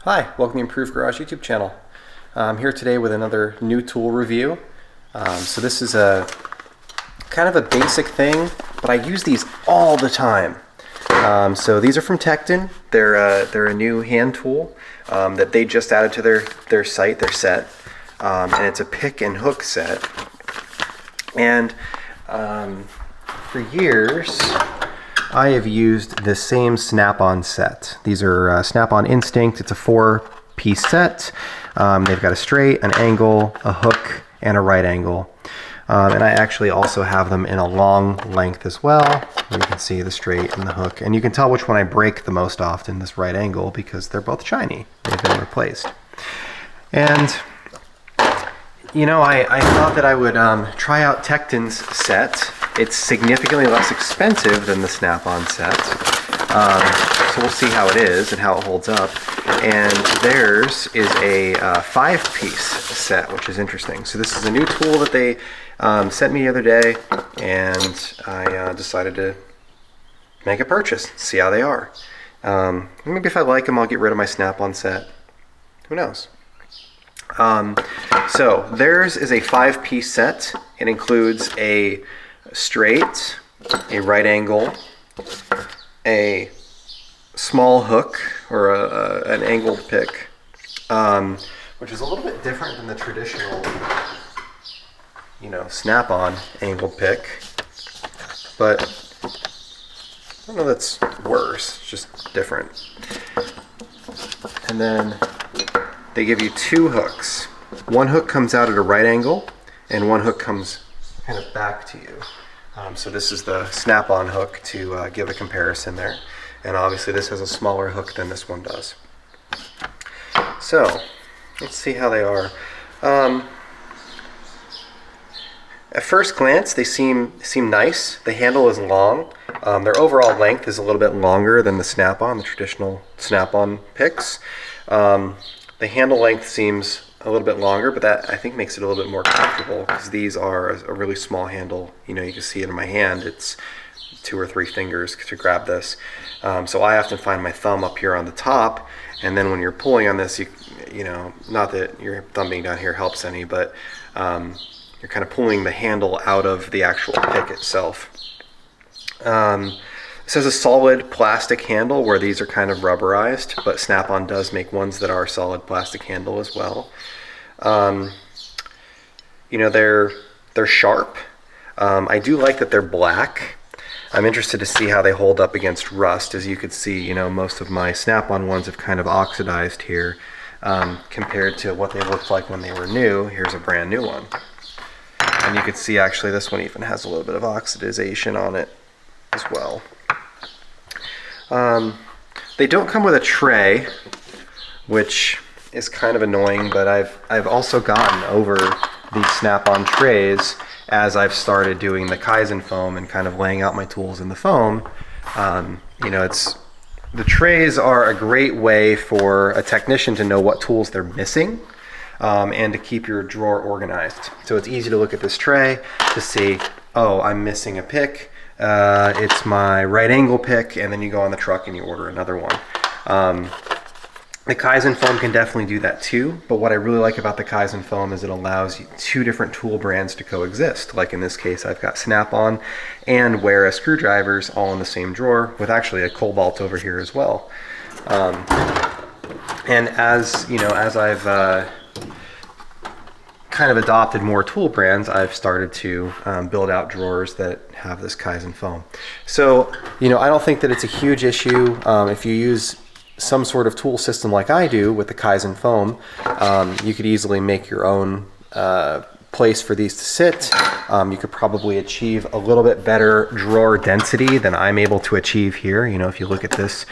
Hi, welcome to the Improved Garage YouTube channel. I'm here today with another new tool review. So this is a kind of a basic thing, but I use these all the time. So these are from Tekton. They're a new hand tool that they just added to their set, and it's a pick and hook set. And for years, I have used the same Snap-on set. These are Snap-on Instinct. It's a 4-piece set. They've got a straight, an angle, a hook, and a right angle. And I actually also have them in a long length as well. You can see the straight and the hook. And you can tell which one I break the most often, this right angle, because they're both shiny. They've been replaced. And you know, I thought that I would try out Tekton's set. It's significantly less expensive than the Snap-on set. So we'll see how it is and how it holds up. And theirs is a 5-piece set, which is interesting. So this is a new tool that they sent me the other day, and I decided to make a purchase, see how they are. Maybe if I like them, I'll get rid of my Snap-on set. Who knows? So theirs is a 5-piece set. It includes a straight, a right angle, a small hook, or an angled pick, which is a little bit different than the traditional, you know, Snap-on angled pick. But I don't know that's worse, it's just different. And then they give you 2 hooks. One hook comes out at a right angle, and one hook comes kind of back to you. So this is the Snap-on hook to give a comparison there. And obviously this has a smaller hook than this one does. So let's see how they are. At first glance, they seem nice. The handle is long. Their overall length is a little bit longer than the Snap-on, the traditional Snap-on picks. The handle length seems a little bit longer, but that I think makes it a little bit more comfortable, because these are a really small handle. You know, you can see it in my hand. It's 2 or 3 fingers to grab this. So I often find my thumb up here on the top, and then when you're pulling on this, you know, not that your thumb being down here helps any, but you're kind of pulling the handle out of the actual pick itself. This has a solid plastic handle, where these are kind of rubberized, but Snap-on does make ones that are solid plastic handle as well. You know, they're sharp. I do like that they're black. I'm interested to see how they hold up against rust. As you could see, you know, most of my Snap-on ones have kind of oxidized here compared to what they looked like when they were new. Here's a brand new one. And you can see actually this one even has a little bit of oxidization on it as well. They don't come with a tray, which is kind of annoying, but I've also gotten over these Snap-on trays as I've started doing the Kaizen foam and kind of laying out my tools in the foam. You know, the trays are a great way for a technician to know what tools they're missing, and to keep your drawer organized. So it's easy to look at this tray to see, oh, I'm missing a pick. It's my right angle pick, and then you go on the truck and you order another one. The Kaizen foam can definitely do that too, but what I really like about the Kaizen foam is it allows 2 different tool brands to coexist. Like in this case, I've got Snap-on and Wera screwdrivers all in the same drawer, with actually a Cobalt over here as well. And as you know, as I've kind of adopted more tool brands, I've started to build out drawers that have this Kaizen foam. So, you know, I don't think that it's a huge issue if you use some sort of tool system like I do with the Kaizen foam. You could easily make your own place for these to sit. You could probably achieve a little bit better drawer density than I'm able to achieve here. You know, if you look at this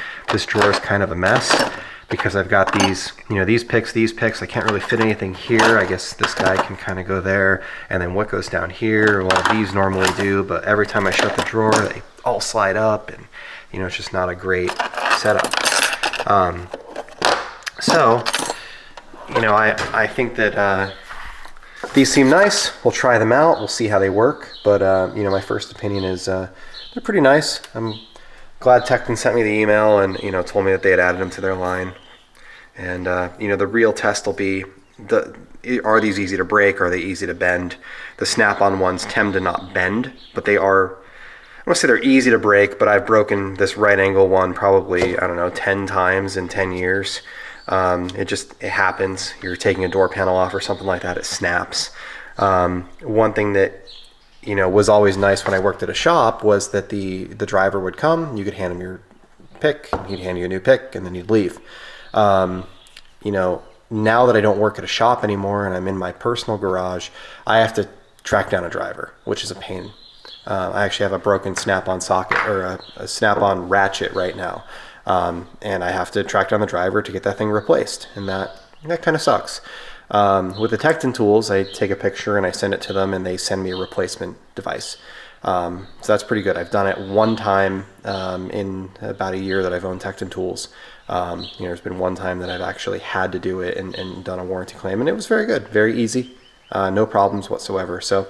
drawer is kind of a mess, because I've got these, you know, these picks, I can't really fit anything here. I guess this guy can kind of go there, and then what goes down here, well, these normally do, but every time I shut the drawer, they all slide up, and, you know, it's just not a great setup. So, you know, I think that these seem nice. We'll try them out. We'll see how they work. But, you know, my first opinion is they're pretty nice. I'm glad Tekton sent me the email and told me that they had added them to their line. And the real test will be are these easy to break? Are they easy to bend? The snap-on ones tend to not bend, but they are. I want to say they're easy to break, but I've broken this right angle one probably, I don't know, 10 times in 10 years. It happens. You're taking a door panel off or something like that, it snaps. One thing that was always nice when I worked at a shop was that the driver would come, you could hand him your pick, he'd hand you a new pick, and then he'd leave. Now that I don't work at a shop anymore and I'm in my personal garage, I have to track down a driver, which is a pain. I actually have a broken snap-on socket or a snap-on ratchet right now, and I have to track down the driver to get that thing replaced, and that kind of sucks. With the Tekton tools, I take a picture and I send it to them, and they send me a replacement device. So that's pretty good. I've done it one time in about a year that I've owned Tekton tools. There's been one time that I've actually had to do it and done a warranty claim, and it was very good, very easy, no problems whatsoever. So,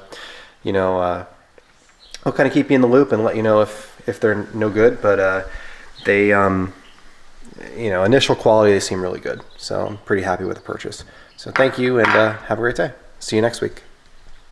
I'll kind of keep you in the loop and let you know if they're no good, but they, initial quality, they seem really good. So I'm pretty happy with the purchase. So thank you, and have a great day. See you next week.